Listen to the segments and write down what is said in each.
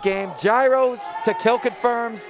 game. Gyros to kill confirms.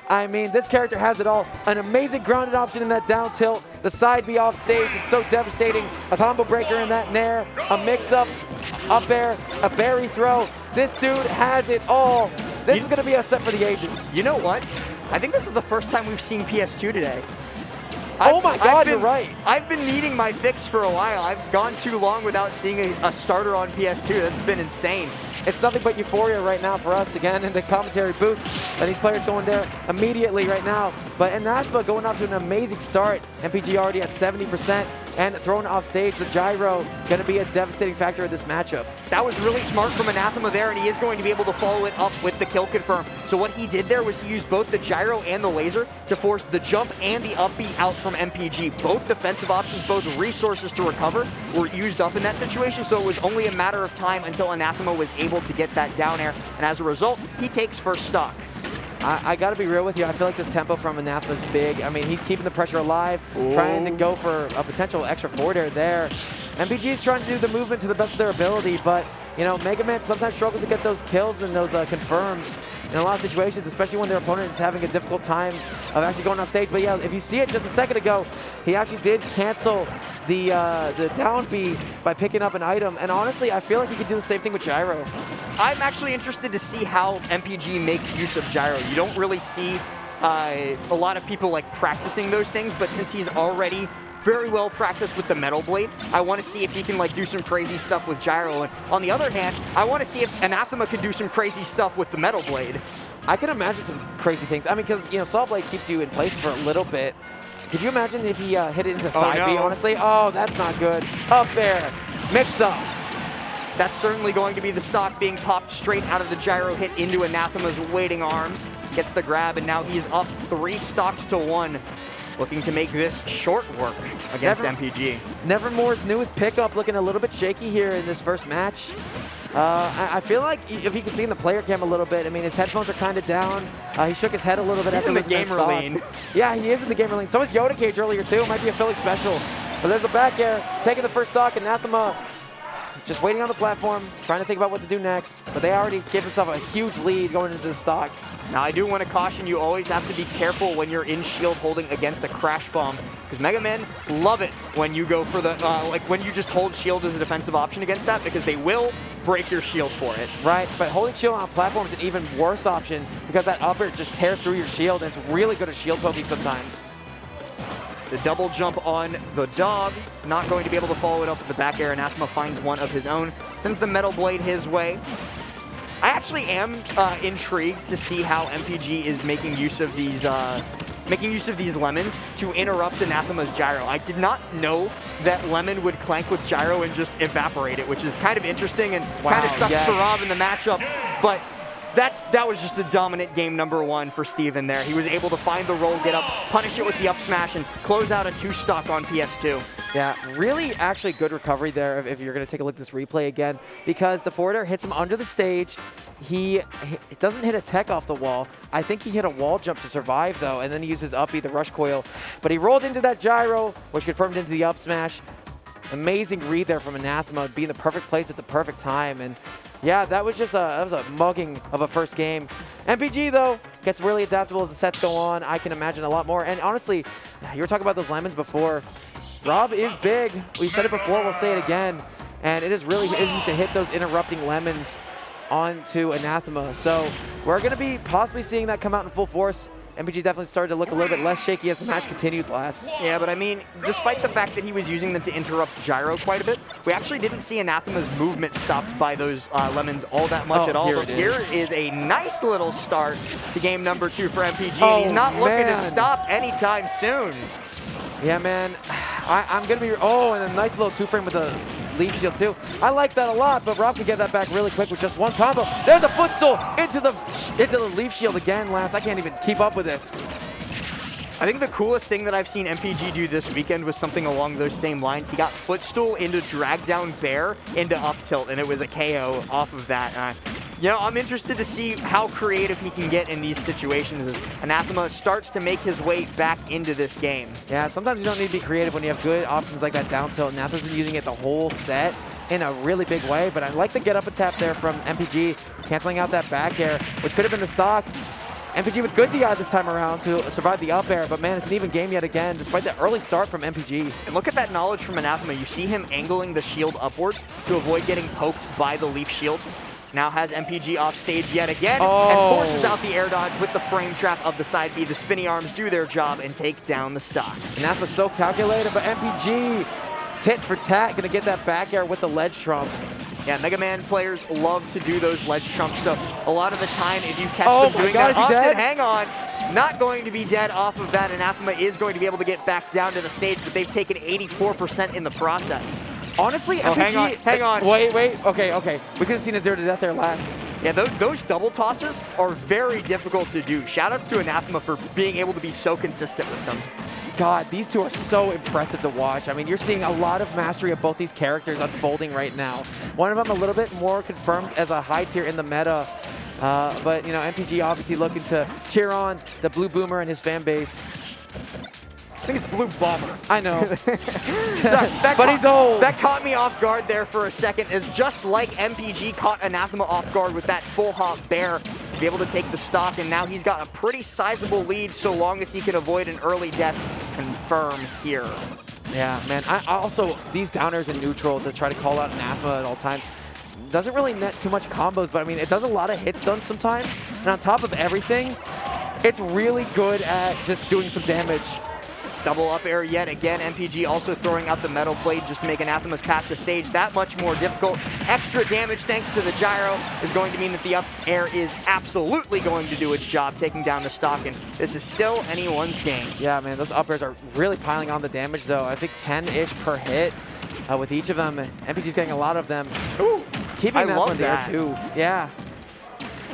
I mean, this character has it all. An amazing grounded option in that down tilt. The side B off stage is so devastating. A combo breaker in that nair. A mix-up, up air, a berry throw. This dude has it all. This is going to be a set for the ages. You know what? I think this is the first time we've seen PS2 today. Oh my God, you're right. I've been needing my fix for a while. I've gone too long without seeing a starter on PS2. That's been insane. It's nothing but euphoria right now for us again in the commentary booth. And these players going there immediately right now. But Anathema going off to an amazing start. MPG already at 70% and thrown off stage. The gyro going to be a devastating factor in this matchup. That was really smart from Anathema there, and he is going to be able to follow it up with the kill confirm. So what he did there was he used both the gyro and the laser to force the jump and the up B out from MPG. Both defensive options, both resources to recover were used up in that situation, so it was only a matter of time until Anathema was able to get that down air, and as a result, he takes first stock. I got to be real with you. I feel like this tempo from Anathema is big. I mean, he's keeping the pressure alive, trying to go for a potential extra forward air there. MPG is trying to do the movement to the best of their ability, but, you know, Mega Man sometimes struggles to get those kills and those confirms in a lot of situations, especially when their opponent is having a difficult time of actually going off stage. But yeah, if you see it just a second ago, he actually did cancel the down B by picking up an item. And honestly, I feel like he could do the same thing with gyro. I'm actually interested to see how MPG makes use of gyro. You don't really see a lot of people like practicing those things, but since he's already very well practiced with the Metal Blade, I want to see if he can like do some crazy stuff with gyro. And on the other hand, I want to see if Anathema can do some crazy stuff with the Metal Blade. I can imagine some crazy things. I mean, because, you know, Saw Blade keeps you in place for a little bit. Could you imagine if he hit it into side B, honestly? Oh, that's not good. Up air, mix up. That's certainly going to be the stock being popped straight out of the gyro hit into Anathema's waiting arms. Gets the grab, and now he's up 3 stocks to 1. Looking to make this short work against MPG. Nevermore's newest pickup looking a little bit shaky here in this first match. I feel like if you can see in the player cam a little bit, I mean, his headphones are kind of down. He shook his head a little bit after the gamer lean. Yeah, he is in the gamer lean. So is Yoda Cage earlier too. Might be a Philly special. But there's a back air, taking the first stock. Anathema just waiting on the platform, trying to think about what to do next. But they already gave themselves a huge lead going into the stock. Now, I do want to caution you always have to be careful when you're in shield holding against a crash bomb, because Mega Men love it when you go for the, like when you just hold shield as a defensive option against that, because they will break your shield for it. Right, but holding shield on a platform is an even worse option because that upper just tears through your shield, and it's really good at shield poking sometimes. The double jump on the dog, not going to be able to follow it up with the back air. Anathema finds one of his own, sends the Metal Blade his way. I actually am intrigued to see how MPG is making use of these lemons to interrupt Anathema's gyro. I did not know that lemon would clank with gyro and just evaporate it, which is kind of interesting and kind of sucks for Rob in the matchup. But that was just a dominant game number 1 for Steven there. He was able to find the roll, get up, punish it with the up smash, and close out a 2-stock on PS2. Yeah, really actually good recovery there if you're going to take a look at this replay again, because the forward air hits him under the stage. He doesn't hit a tech off the wall. I think he hit a wall jump to survive, though, and then he uses up B, the rush coil. But he rolled into that gyro, which confirmed into the up smash. Amazing read there from Anathema, being the perfect place at the perfect time. And yeah, that was just a mugging of a first game. MPG, though, gets really adaptable as the sets go on. I can imagine a lot more. And honestly, you were talking about those lemons before. Rob is big. We said it before, we'll say it again. And it is really easy to hit those interrupting lemons onto Anathema. So we're going to be possibly seeing that come out in full force. MPG definitely started to look a little bit less shaky as the match continued last. Yeah, but I mean, despite the fact that he was using them to interrupt gyro quite a bit, we actually didn't see Anathema's movement stopped by those lemons all that much at all. But here is a nice little start to game number 2 for MPG. And he's not looking to stop anytime soon. Yeah, man. I'm going to be... Oh, and a nice little 2-frame with a leaf shield, too. I like that a lot, but Rob can get that back really quick with just one combo. There's a footstool into the leaf shield again, Last. I can't even keep up with this. I think the coolest thing that I've seen MPG do this weekend was something along those same lines. He got footstool into drag down bear into up tilt, and it was a KO off of that. You know, I'm interested to see how creative he can get in these situations as Anathema starts to make his way back into this game. Yeah, sometimes you don't need to be creative when you have good options like that down tilt. Anathema's been using it the whole set. in a really big way, but I like the get up and tap there from MPG, canceling out that back air, which could have been the stock. MPG with good DI this time around to survive the up air, but man, it's an even game yet again, despite the early start from MPG. And look at that knowledge from Anathema. You see him angling the shield upwards to avoid getting poked by the leaf shield. Now has MPG off stage yet again and forces out the air dodge with the frame trap of the side B. The spinny arms do their job and take down the stock. Anathema's so calculated, but MPG, tit for tat, gonna get that back air with the ledge trump. Yeah, Mega Man players love to do those ledge trumps, so a lot of the time if you catch them doing that often, hang on, not going to be dead off of that. Anathema is going to be able to get back down to the stage, but they've taken 84% in the process. Honestly, MPG... hang on. Wait. Okay. We could have seen a 0 to death there last. Yeah, those double tosses are very difficult to do. Shout out to Anathema for being able to be so consistent with them. God, these two are so impressive to watch. I mean, you're seeing a lot of mastery of both these characters unfolding right now. One of them a little bit more confirmed as a high tier in the meta. But, you know, MPG obviously looking to cheer on the Blue Boomer and his fan base. I think it's Blue Bomber. I know. But he's old. That caught me off guard there for a second, as just like MPG caught Anathema off guard with that full hop bear to be able to take the stock, and now he's got a pretty sizable lead so long as he can avoid an early death confirm here. Yeah, man. I also, these downers and neutral to try to call out Anathema at all times doesn't really net too much combos, but I mean, it does a lot of hit stuns sometimes. And on top of everything, it's really good at just doing some damage. Double up air yet again. MPG also throwing out the metal blade just to make Anathema's path to stage that much more difficult. Extra damage thanks to the gyro is going to mean that the up air is absolutely going to do its job, taking down the stock, and this is still anyone's game. Yeah, man, those up airs are really piling on the damage, though. I think 10-ish per hit with each of them. MPG's getting a lot of them. Ooh, keeping that one there, too. Yeah.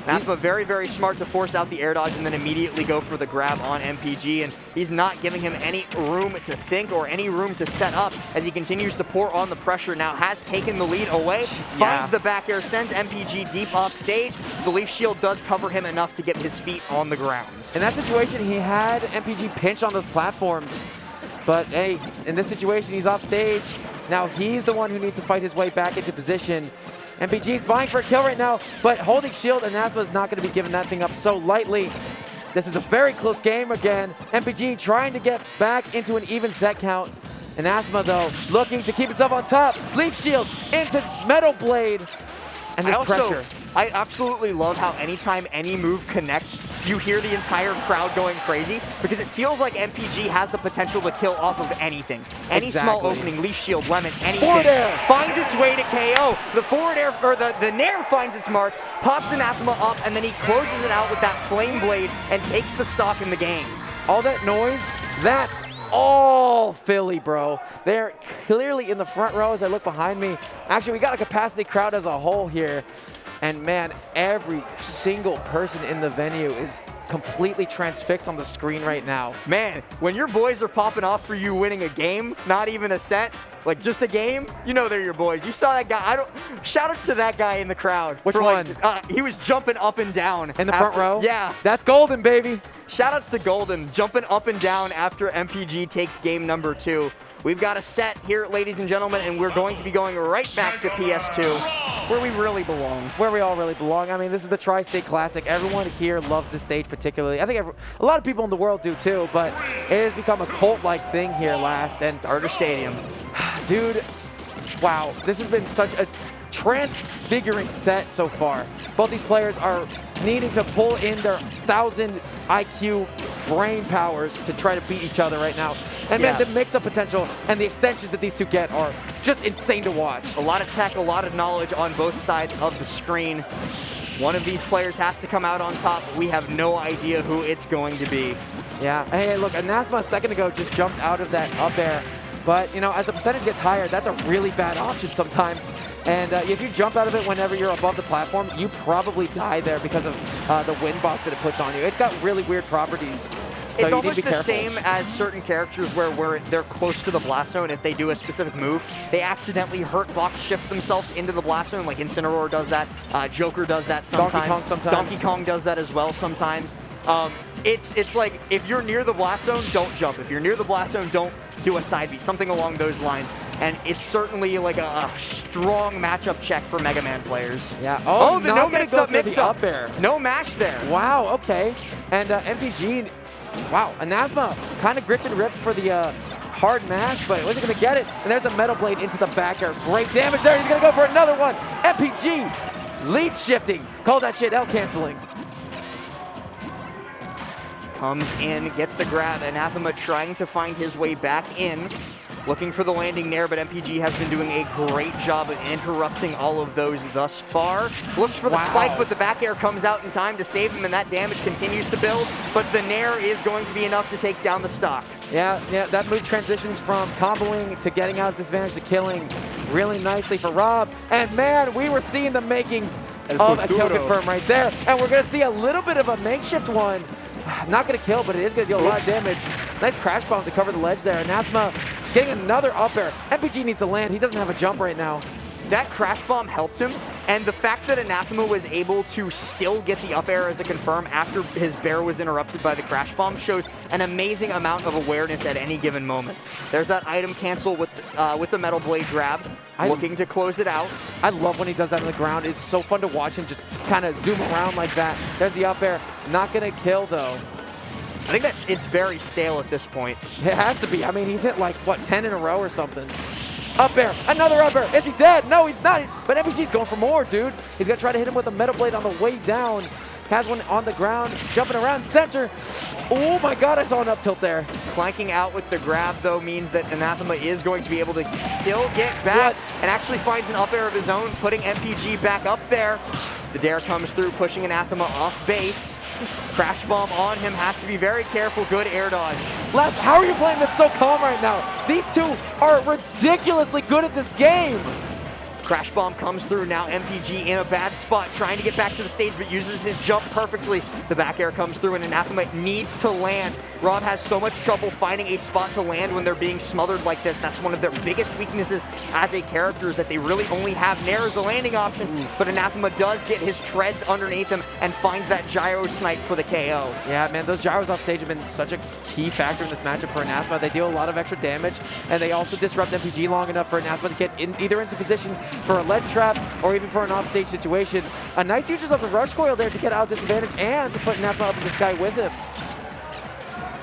Anathema very, very smart to force out the air dodge and then immediately go for the grab on MPG, and he's not giving him any room to think or any room to set up as he continues to pour on the pressure. Now has taken the lead away, finds the back air, sends MPG deep off stage. The leaf shield does cover him enough to get his feet on the ground. In that situation, he had MPG pinch on those platforms, but hey, in this situation, he's off stage. Now he's the one who needs to fight his way back into position. MPG's vying for a kill right now, but holding shield, Anathema's not going to be giving that thing up so lightly. This is a very close game again. MPG trying to get back into an even set count. Anathema, though, looking to keep himself on top. Leaf shield into Metal Blade. And this pressure. I absolutely love how anytime any move connects, you hear the entire crowd going crazy, because it feels like MPG has the potential to kill off of anything. Any small opening, leaf shield, lemon, anything. Forward air finds its way to KO. The forward air, or the nair finds its mark, pops Anathema up, and then he closes it out with that flame blade and takes the stock in the game. All that noise, that's all Philly, bro. They're clearly in the front row as I look behind me. Actually, we got a capacity crowd as a whole here. And man, every single person in the venue is completely transfixed on the screen right now. Man, when your boys are popping off for you winning a game, not even a set, like just a game, you know they're your boys. You saw that guy. Shout out to that guy in the crowd. Which one? He was jumping up and down. In the front row? Yeah. That's Golden, baby. Shout outs to Golden, jumping up and down after MPG takes game number 2. We've got a set here, ladies and gentlemen, and we're going to be going right back to PS2, where we really belong. Where we all really belong. I mean, this is the Tri-State Classic. Everyone here loves this stage particularly. I think a lot of people in the world do too, but it has become a cult-like thing here last. And Starter Stadium. Dude, wow. This has been such a transfiguring set so far. Both these players are needing to pull in their 1,000 IQ brain powers to try to beat each other right now. And man, the mix-up potential and the extensions that these two get are just insane to watch. A lot of tech, a lot of knowledge on both sides of the screen. One of these players has to come out on top. We have no idea who it's going to be. Yeah. Hey, look, Anathema a second ago just jumped out of that up air. But, you know, as the percentage gets higher, that's a really bad option sometimes. And if you jump out of it whenever you're above the platform, you probably die there because of the wind box that it puts on you. It's got really weird properties. So it's almost the careful. same as certain characters where they're close to the blast zone. If they do a specific move, they accidentally hurt box shift themselves into the blast zone. Like Incineroar does that. Joker does that sometimes. Donkey Kong sometimes. Donkey Kong does that as well sometimes. It's like if you're near the blast zone, don't jump. If you're near the blast zone, don't do a side B, something along those lines. and it's certainly like a strong matchup check for Mega Man players. Yeah. Oh, the not no gonna mix-up, go for the mix-up. up air. No mash there. Wow, okay. And MPG, wow, Anathema kind of gripped and ripped for the hard mash, but wasn't going to get it. And there's a Metal Blade into the back air. Great damage there. He's going to go for another one. MPG, lead shifting. Call that shit L canceling. Comes in, gets the grab. Anathema trying to find his way back in. Looking for the landing there, but MPG has been doing a great job of interrupting all of those thus far. Looks for the spike, but the back air comes out in time to save him, and that damage continues to build. But the nair is going to be enough to take down the stock. Yeah, that move transitions from comboing to getting out of disadvantage to killing really nicely for Rob. And man, we were seeing the makings of a kill confirm right there. And we're going to see a little bit of a makeshift one. Not going to kill, but it is going to deal a lot of damage. Nice crash bomb to cover the ledge there. Anathema getting another up air. MPG needs to land. He doesn't have a jump right now. That crash bomb helped him, and the fact that Anathema was able to still get the up air as a confirm after his bear was interrupted by the crash bomb shows an amazing amount of awareness at any given moment. There's that item cancel with the Metal Blade grab, looking to close it out. I love when he does that on the ground. It's so fun to watch him just kind of zoom around like that. There's the up air. Not going to kill, though. I think it's very stale at this point. It has to be. I mean, he's hit like, what, 10 in a row or something. Up air, another up air. Is he dead? No, he's not. But MPG's going for more, dude. He's going to try to hit him with a Metal Blade on the way down. Has one on the ground, jumping around center. Oh my God, I saw an up tilt there. Clanking out with the grab, though, means that Anathema is going to be able to still get back and actually finds an up air of his own, putting MPG back up there. The dare comes through, pushing Anathema off base. Crash bomb on him, has to be very careful. Good air dodge. Les, how are you playing this so calm right now? These two are ridiculously good at this game. Crash bomb comes through now. MPG in a bad spot, trying to get back to the stage, but uses his jump perfectly. The back air comes through, and Anathema needs to land. Rob has so much trouble finding a spot to land when they're being smothered like this. That's one of their biggest weaknesses as a character, is that they really only have nair as a landing option. But Anathema does get his treads underneath him and finds that gyro snipe for the KO. Yeah, man, those gyros off stage have been such a key factor in this matchup for Anathema. They deal a lot of extra damage, and they also disrupt MPG long enough for Anathema to get either into position for a ledge trap or even for an offstage situation. A nice usage of the rush coil there to get out of disadvantage and to put Anathema up in the sky with him.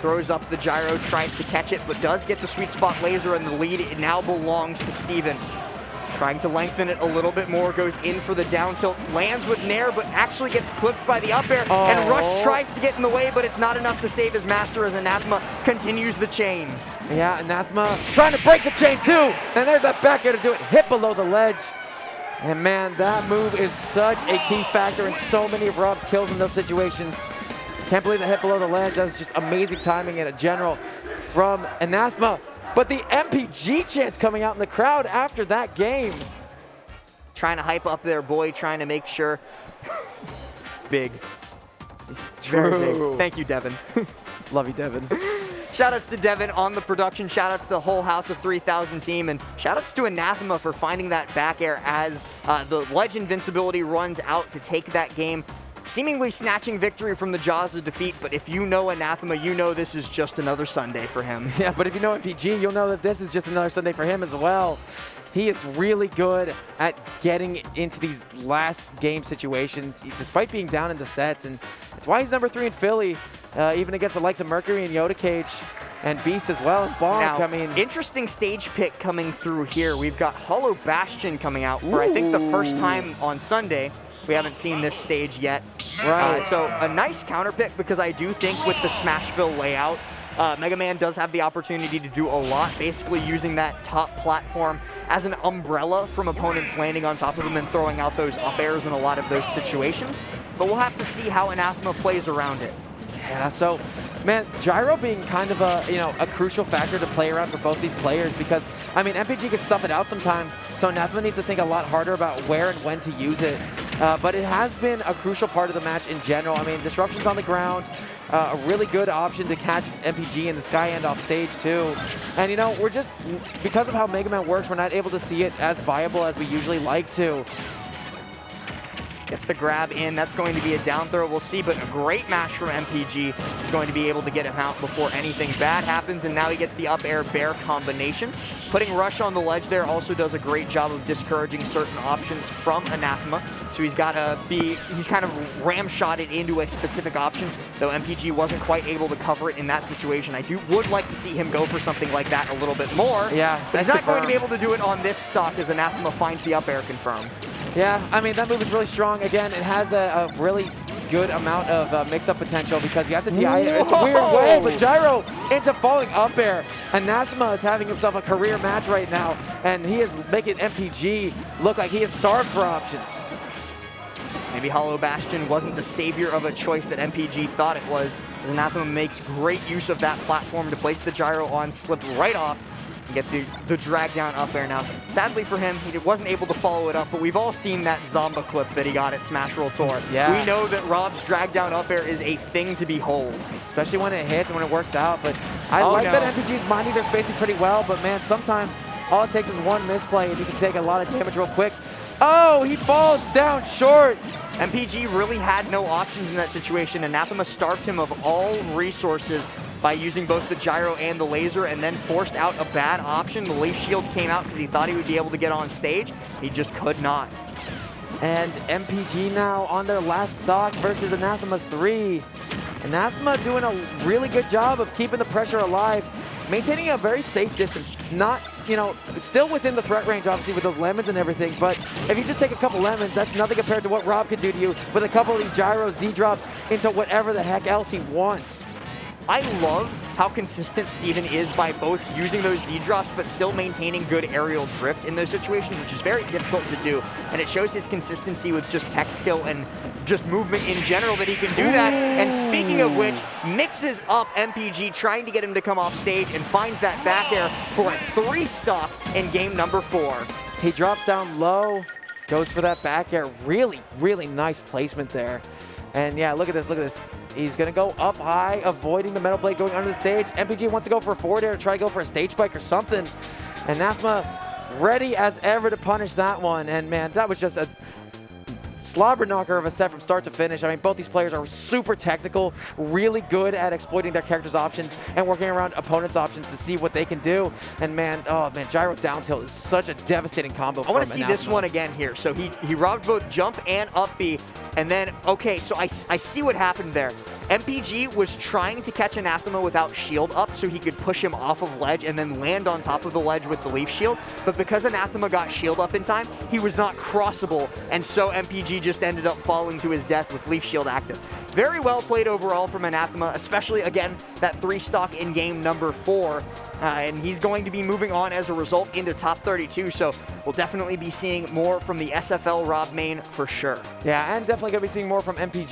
Throws up the gyro, tries to catch it, but does get the sweet spot laser, and the lead it now belongs to Steven. Trying to lengthen it a little bit more, goes in for the down tilt, lands with nair, but actually gets clipped by the up air, and Rush tries to get in the way, but it's not enough to save his master as Anathema continues the chain. Yeah, Anathema trying to break the chain too, and there's that back air to do it, hit below the ledge. And man, that move is such a key factor in so many of Rob's kills in those situations. Can't believe the hit below the ledge. That was just amazing timing in a general from Anathema. But the MPG chants coming out in the crowd after that game. Trying to hype up their boy, trying to make sure. Big. Very big. Thank you, Devin. Love you, Devin. Shoutouts to Devin on the production. Shoutouts to the whole House of 3000 team. And shoutouts to Anathema for finding that back air as the ledge invincibility runs out to take that game. Seemingly snatching victory from the jaws of defeat, but if you know Anathema, you know this is just another Sunday for him. Yeah, but if you know MPG, you'll know that this is just another Sunday for him as well. He is really good at getting into these last game situations, despite being down in the sets, and it's why he's number 3 in Philly, even against the likes of Mercury and Yoda Cage and Beast as well, and Bonk. Now, I mean, interesting stage pick coming through here. We've got Hollow Bastion coming out for, I think, the first time on Sunday. We haven't seen this stage yet. Right. So a nice counter pick, because I do think with the Smashville layout, Mega Man does have the opportunity to do a lot, basically using that top platform as an umbrella from opponents landing on top of them and throwing out those up airs in a lot of those situations. But we'll have to see how Anathema plays around it. Yeah, so, man, gyro being kind of a, a crucial factor to play around for both these players, because, I mean, MPG can stuff it out sometimes, so Anathema needs to think a lot harder about where and when to use it. But it has been a crucial part of the match in general. I mean, disruptions on the ground, a really good option to catch MPG in the sky and off stage too. And, we're just, because of how Mega Man works, we're not able to see it as viable as we usually like to. Gets the grab in. That's going to be a down throw. We'll see, but a great match from MPG is going to be able to get him out before anything bad happens, and now he gets the up air bear combination. Putting Rush on the ledge there also does a great job of discouraging certain options from Anathema. So he's kind of ram-shotted into a specific option, though MPG wasn't quite able to cover it in that situation. I would like to see him go for something like that a little bit more. Yeah, but he's not going to be able to do it on this stock as Anathema finds the up air confirm. Yeah, I mean, that move is really strong. Again, it has a really good amount of mix-up potential because you have to DI it in a weird way, but Gyro into falling up air. Anathema is having himself a career match right now, and he is making MPG look like he is starved for options. Maybe Hollow Bastion wasn't the savior of a choice that MPG thought it was, as Anathema makes great use of that platform to place the gyro on, slip right off, and get the drag down up air. Now, sadly for him, he wasn't able to follow it up, but we've all seen that Zomba clip that he got at Smash Roll Tour. Yeah. We know that Rob's drag down up air is a thing to behold. Especially when it hits and when it works out, but I like that MPG's minding their spacing pretty well, but man, sometimes all it takes is one misplay and you can take a lot of damage real quick. Oh, he falls down short. MPG really had no options in that situation. Anathema starved him of all resources by using both the gyro and the laser, and then forced out a bad option. The Leaf Shield came out because he thought he would be able to get on stage. He just could not. And MPG now on their last stock versus Anathema's 3. Anathema doing a really good job of keeping the pressure alive, maintaining a very safe distance. Not, you know, still within the threat range, obviously, with those lemons and everything, but if you just take a couple lemons, that's nothing compared to what Rob could do to you with a couple of these gyro Z-drops into whatever the heck else he wants. I love how consistent Steven is by both using those Z-drops but still maintaining good aerial drift in those situations, which is very difficult to do. And it shows his consistency with just tech skill and just movement in general that he can do that. And speaking of which, mixes up MPG, trying to get him to come off stage, and finds that back air for a 3-stock in game number 4. He drops down low, goes for that back air. Really, really nice placement there. And yeah, look at this, look at this. He's gonna go up high, avoiding the metal blade going under the stage. MPG wants to go for a forward air, try to go for a stage spike or something. Anathema ready as ever to punish that one. And man, that was just a slobber knocker of a set from start to finish. I mean, both these players are super technical, really good at exploiting their characters' options and working around opponents' options to see what they can do. And man, oh man, gyro down tilt is such a devastating combo. I want to see this one again here. So he robbed both jump and up B, and then, okay, so I see what happened there. MPG was trying to catch Anathema without shield up so he could push him off of ledge and then land on top of the ledge with the Leaf Shield. But because Anathema got shield up in time, he was not crossable, and so MPG just ended up falling to his death with Leaf Shield active. Very well played overall from Anathema, especially, again, that 3-stock in game number 4. And he's going to be moving on as a result into top 32, so we'll definitely be seeing more from the SFL Rob main for sure. Yeah, and definitely going to be seeing more from MPG.